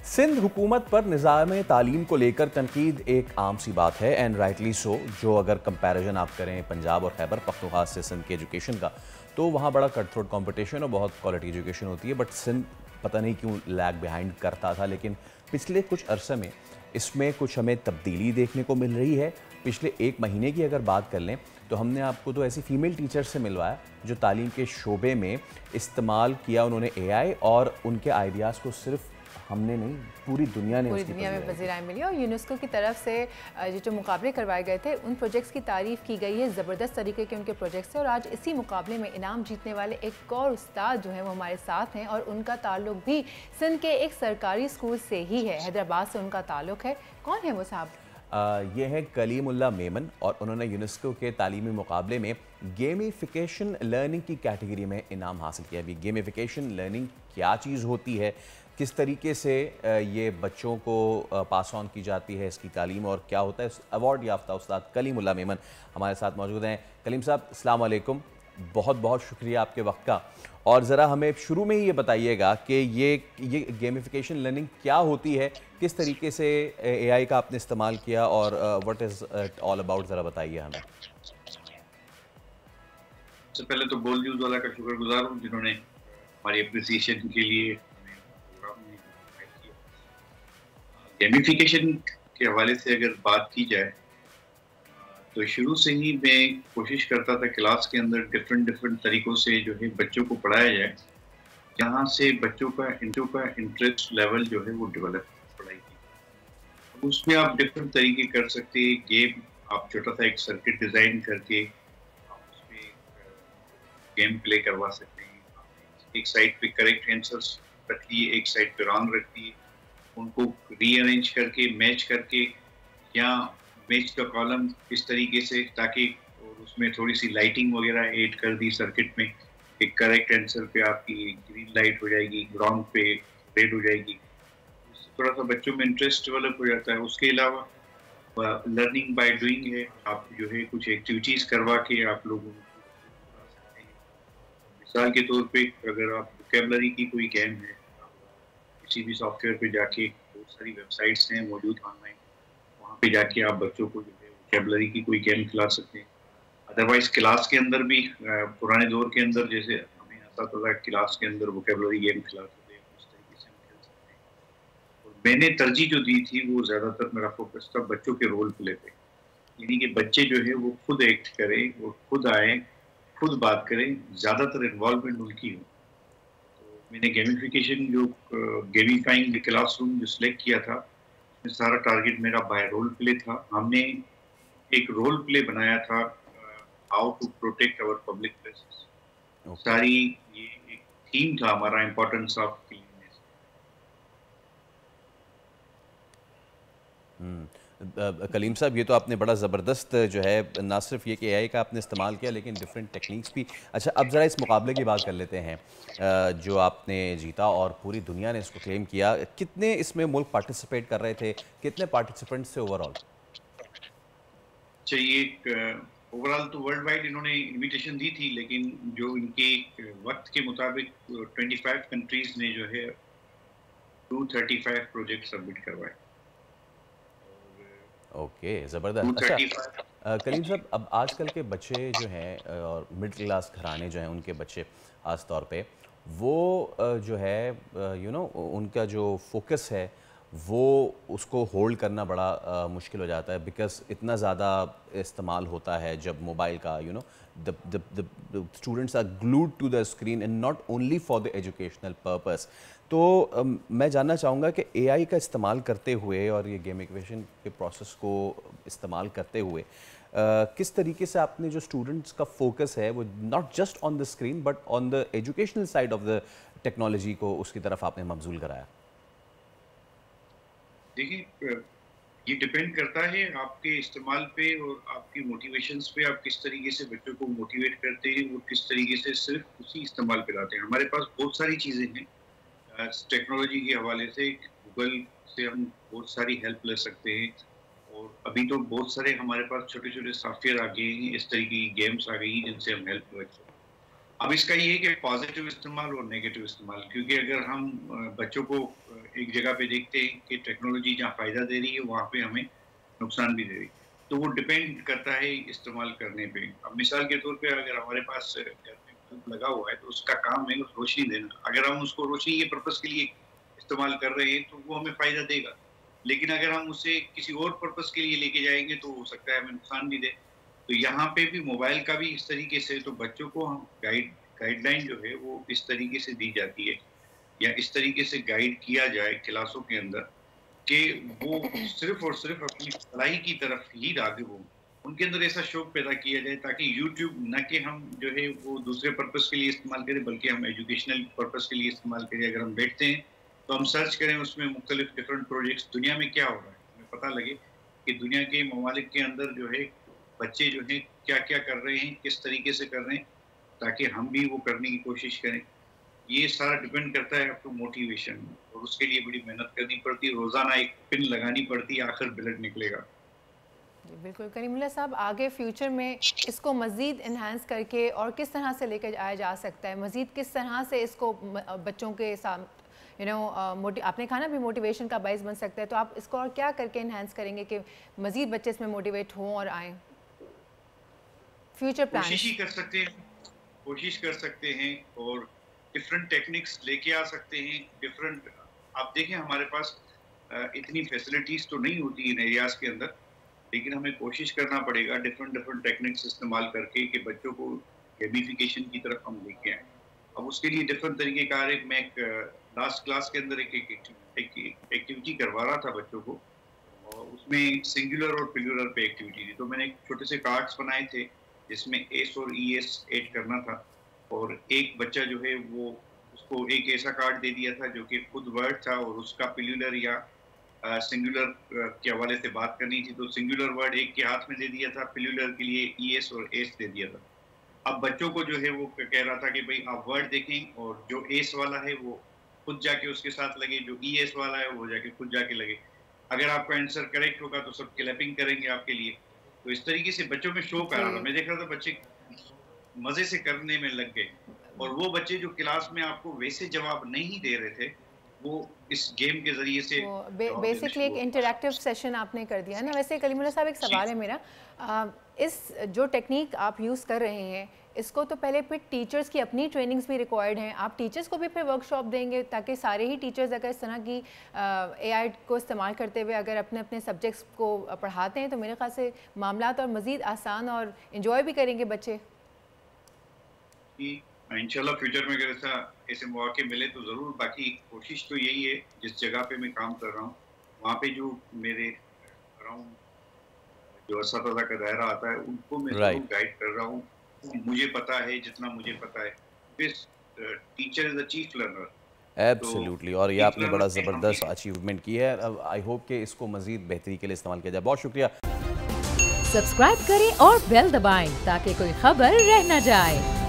सिंध हुकूमत पर निज़ाम तालीम को लेकर तनकीद एक आम सी बात है एंड राइटली सो। जो अगर कंपैरिजन आप करें पंजाब और खैबर पख्तूनख्वा से सिंध के एजुकेशन का, तो वहाँ बड़ा कट थ्रोट कॉम्पिटिशन और बहुत क्वालिटी एजुकेशन होती है। बट सिंध पता नहीं क्यों लैग बिहाइंड करता था, लेकिन पिछले कुछ अरसे में इसमें कुछ हमें तब्दीली देखने को मिल रही है। पिछले एक महीने की अगर बात कर लें तो हमने आपको तो ऐसी फ़ीमेल टीचर से मिलवाया जो तालीम के शोबे में इस्तेमाल किया उन्होंने एआई, और उनके आइडियाज़ को सिर्फ हमने नहीं, पूरी दुनिया ने पूरी दुनिया में पज़ीराई मिली। और यूनेस्को की तरफ से जो मुकाबले करवाए गए थे उन प्रोजेक्ट्स की तारीफ़ की गई है। ज़बरदस्त तरीके के उनके प्रोजेक्ट्स हैं। और आज इसी मुकाबले में इनाम जीतने वाले एक और उस्ताद जो हैं वो हमारे साथ हैं, और उनका ताल्लुक भी सिंध के एक सरकारी स्कूल से ही है। हैदराबाद से उनका ताल्लुक है। कौन है वो साहब? ये है कलीमुल्लाह मेमन, और उन्होंने यूनेस्को के तालीमी मुकाबले में गेमिफिकेशन लर्निंग की कैटेगरी में इनाम हासिल किया। अभी गेमिफिकेशन लर्निंग क्या चीज़ होती है, किस तरीके से ये बच्चों को पास ऑन की जाती है इसकी तालीम, और क्या होता है, अवार्ड याफ्ता उस्ताद कलीमुल्लाह मेमन हमारे साथ मौजूद हैं। कलीम साहब, अस्सलाम वालेकुम, बहुत बहुत शुक्रिया आपके वक्त का। और ज़रा हमें शुरू में ही ये बताइएगा कि ये गेमिफिकेशन लर्निंग क्या होती है, किस तरीके से एआई का आपने इस्तेमाल किया, और what is it all about, ज़रा बताइए हमें। सबसे पहले तो बोल न्यूज़ वाला का शुक्रगुजार हूँ जिन्होंने हमारी अप्रिसिएशन के लिए हमें प्रोग्राम में इनवाइट किया। गेमिफिकेशन के हवाले से अगर बात की जाए तो शुरू से ही मैं कोशिश करता था क्लास के अंदर डिफरेंट तरीकों से जो है बच्चों को पढ़ाया जाए, जहाँ से बच्चों का इंटरेस्ट लेवल जो है वो डेवलप पढ़ाई की। उसमें आप डिफरेंट तरीके कर सकते हैं। गेम, आप छोटा सा एक सर्किट डिज़ाइन करके आप उसमें गेम प्ले करवा सकते हैं। एक साइड पे करेक्ट आंसर्स रख लिए, एक साइड पे रॉन्ग रख दिए, उनको रीअरेंज करके मैच करके, या मैच का कॉलम इस तरीके से ताकि, और उसमें थोड़ी सी लाइटिंग वगैरह ऐड कर दी सर्किट में। एक करेक्ट आंसर पे आपकी ग्रीन लाइट हो जाएगी, रॉन्ग पे रेड हो जाएगी। थोड़ा सा बच्चों में इंटरेस्ट डेवलप हो जाता है। उसके अलावा लर्निंग बाय डूइंग है। आप जो है कुछ एक्टिविटीज करवा के आप लोगों को बता सकते हैं। मिसाल के तौर पे अगर आप वोकैबुलरी की कोई गेम है, किसी भी सॉफ्टवेयर पे जाके, बहुत सारी वेबसाइट्स हैं मौजूद ऑनलाइन, वहाँ पे जाके आप बच्चों को जो है वोकैबुलरी की कोई गेम खिला सकते हैं। अदरवाइज क्लास के अंदर भी पुराने दौर के अंदर जैसे हमें आता था क्लास के अंदर वोकैबुलरी गेम खिलाते थे, उस तरीके से हम खेल सकते हैं। और मैंने तरजीह जो दी थी वो ज़्यादातर मेरा फोकस था बच्चों के रोल प्ले पे, यानी कि बच्चे जो है वो खुद एक्ट करें, वो खुद आए, खुद बात करें, ज़्यादातर इन्वॉल्वमेंट उनकी हो। तो मैंने गेमिफिकेशन जो गेमिफाइंग द क्लासरूम जो सिलेक्ट किया था, उसमें सारा टारगेट मेरा बाय रोल प्ले था। हमने एक रोल प्ले बनाया था, how to protect our public places. सारी ये एक थीम था हमारा, इम्पोर्टेंस ऑफ क्लीननेस। कलीम साहब, ये तो आपने बड़ा ज़बरदस्त जो है, ना सिर्फ ये कि एआई का आपने इस्तेमाल किया लेकिन डिफरेंट टेक्निक्स भी। अच्छा, अब ज़रा इस मुकाबले की बात कर लेते हैं जो आपने जीता और पूरी दुनिया ने इसको क्लेम किया। कितने इसमें मुल्क पार्टिसिपेट कर रहे थे, कितने पार्टिसिपेंट्स थे ओवरऑल? चाहिए ओवरऑल तो वर्ल्ड वाइड इन्होंने इनविटेशन दी थी, लेकिन जो इनके वक्त के मुताबिक 25 कंट्रीज ने जो है 235 प्रोजेक्ट सबमिट करवाए। ओके, ज़बरदस्त। अच्छा, 235। कलीम साहब, अब आजकल के बच्चे जो हैं और मिडिल क्लास घराने जो हैं, उनके बच्चे ख़ास तौर पे, वो जो है उनका जो फोकस है वो उसको होल्ड करना बड़ा मुश्किल हो जाता है, बिकॉज इतना ज़्यादा इस्तेमाल होता है जब मोबाइल का, the students are glued to the screen and not only for the educational purpose. तो मैं जानना चाहूँगा कि एआई का इस्तेमाल करते हुए और ये गेमिफिकेशन के प्रोसेस को इस्तेमाल करते हुए किस तरीके से आपने जो स्टूडेंट्स का फोकस है वो not just on the screen but on the educational side of the technology को उसकी तरफ आपने मबजूल कराया? देखिए, ये डिपेंड करता है आपके इस्तेमाल पे और आपकी मोटिवेशंस पे। आप किस तरीके से बच्चों को मोटिवेट करते हैं और किस तरीके से सिर्फ उसी इस्तेमाल पे लाते हैं। हमारे पास बहुत सारी चीज़ें हैं टेक्नोलॉजी के हवाले से। गूगल से हम बहुत सारी हेल्प ले सकते हैं, और अभी तो बहुत सारे हमारे पास छोटे छोटे सॉफ्टवेयर आ गए हैं, इस तरीके की गेम्स आ गई हैं जिनसे हम हेल्प ले सकते हैं। अब इसका ये है कि पॉजिटिव इस्तेमाल और नेगेटिव इस्तेमाल, क्योंकि अगर हम बच्चों को एक जगह पे देखते हैं कि टेक्नोलॉजी जहाँ फ़ायदा दे रही है वहाँ पे हमें नुकसान भी दे रही है, तो वो डिपेंड करता है इस्तेमाल करने पे। अब मिसाल के तौर पे अगर हमारे पास घर में बल्ब लगा हुआ है तो उसका काम है रोशनी देना। अगर हम उसको रोशनी के पर्पज़ के लिए इस्तेमाल कर रहे हैं तो वो हमें फ़ायदा देगा। लेकिन अगर हम उसे किसी और पर्पज़ के लिए लेके जाएँगे तो हो सकता है हमें नुकसान भी दे। तो यहाँ पे भी मोबाइल का भी इस तरीके से, तो बच्चों को हम गाइडलाइन जो है वो इस तरीके से दी जाती है या इस तरीके से गाइड किया जाए क्लासों के अंदर कि वो सिर्फ और सिर्फ अपनी पढ़ाई की तरफ ही राग़िब हों। उनके अंदर ऐसा शौक पैदा किया जाए ताकि यूट्यूब न कि हम जो है वो दूसरे पर्पज़ के लिए इस्तेमाल करें बल्कि हम एजुकेशनल पर्पज़ के लिए इस्तेमाल करें। अगर हम बैठते हैं तो हम सर्च करें उसमें मुख्तलिफ डिफरेंट प्रोजेक्ट्स, दुनिया में क्या हो रहा है, हमें पता लगे कि दुनिया के ममालिक के अंदर जो है बच्चे जो हैं क्या-क्या कर रहे हैं, किस तरीके से कर रहे हैं, ताकि हम भी वो करने की कोशिश करें। ये सारा डिपेंड करता है आपको मोटिवेशन, और उसके लिए बड़ी मेहनत करनी पड़ती है, रोज़ाना एक पिन लगानी पड़ती है, आखिर ब्लड निकलेगा। जी बिल्कुल। करीमुल्लाह साहब, आगे फ्यूचर में इसको मज़ीद इन्हांस करके और किस तरह से लेकर आया जा सकता है, मज़ीद किस तरह से इसको बच्चों के साथ आपने कहा ना भी मोटिवेशन का बाइस बन सकता है, तो आप इसको और क्या करके इन्हांस करेंगे कि मज़ीद बच्चे इसमें मोटिवेट हों और आएँ? फ्यूचर प्लान कोशिश कर सकते हैं और डिफरेंट टेक्निक्स लेके आ सकते हैं। डिफरेंट, आप देखें हमारे पास इतनी फैसिलिटीज़ तो नहीं होती इन एरियाज़ के अंदर, लेकिन हमें कोशिश करना पड़ेगा डिफरेंट टेक्निक्स इस्तेमाल करके कि बच्चों को गेमिफिकेशन की तरफ हम लेके आएँ। अब उसके लिए डिफरेंट तरीके का मैं एक लास्ट क्लास के अंदर एक एक्टिविटी करवा रहा था बच्चों को, और उसमें सिंगुलर और प्लूरल पे एक्टिविटी थी। तो मैंने छोटे से कार्ड्स बनाए थे जिसमें एस और ईएस ऐड करना था, और एक बच्चा जो है वो उसको एक ऐसा कार्ड दे दिया था जो कि खुद वर्ड था और उसका प्लूरल या सिंगुलर के हवाले से बात करनी थी, तो सिंगुलर वर्ड एक के हाथ में दे दिया था, प्लूरल के लिए ईएस और एस दे दिया था। अब बच्चों को जो है वो कह रहा था कि भाई आप वर्ड देखें और जो एस वाला है वो खुद जाके उसके साथ लगे, जो ईएस वाला है वो जाके खुद जाके लगे। अगर आपका आंसर करेक्ट होगा तो सब क्लैपिंग करेंगे आपके लिए। तो इस तरीके से बच्चों में शौक आ रहा था, मैं देख रहा था बच्चे मजे से करने में लग गए, और वो बच्चे जो क्लास में आपको वैसे जवाब नहीं दे रहे थे वो इस गेम के जरिए से बेसिकली एक इंटरैक्टिव सेशन आपने कर दिया ना। वैसे कलीमुल्लाह साहब, एक सवाल है मेरा, इस जो टेक्निक आप यूज़ कर रहे हैं इसको तो पहले फिर टीचर्स की अपनी ट्रेनिंग्स भी रिक्वायर्ड हैं, आप टीचर्स को भी फिर वर्कशॉप देंगे ताकि सारे ही टीचर्स अगर इस तरह की एआई को इस्तेमाल करते हुए अगर अपने अपने सब्जेक्ट्स को पढ़ाते हैं तो मेरे ख्याल से मामलात और मज़ीद आसान और इन्जॉय भी करेंगे बच्चे। इंशाल्लाह फ्यूचर में अगर ऐसे मौके मिले तो ज़रूर। बाकी कोशिश तो यही है, जिस जगह पे मैं काम कर रहा हूँ वहाँ पे जो मेरे अराउंड जो असतज़ा का दायरा आता है उनको मैं ज़रूर गाइड कर रहा हूँ। मुझे पता है जितना मुझे पता है, teacher is the chief learner. Absolutely, और ये आपने बड़ा ज़बरदस्त अचीवमेंट की है। अब आई होप कि इसको मज़ीद बेहतरी के लिए इस्तेमाल किया जाए। बहुत शुक्रिया। सब्सक्राइब करें और बेल दबाएं ताकि कोई खबर रह न जाए।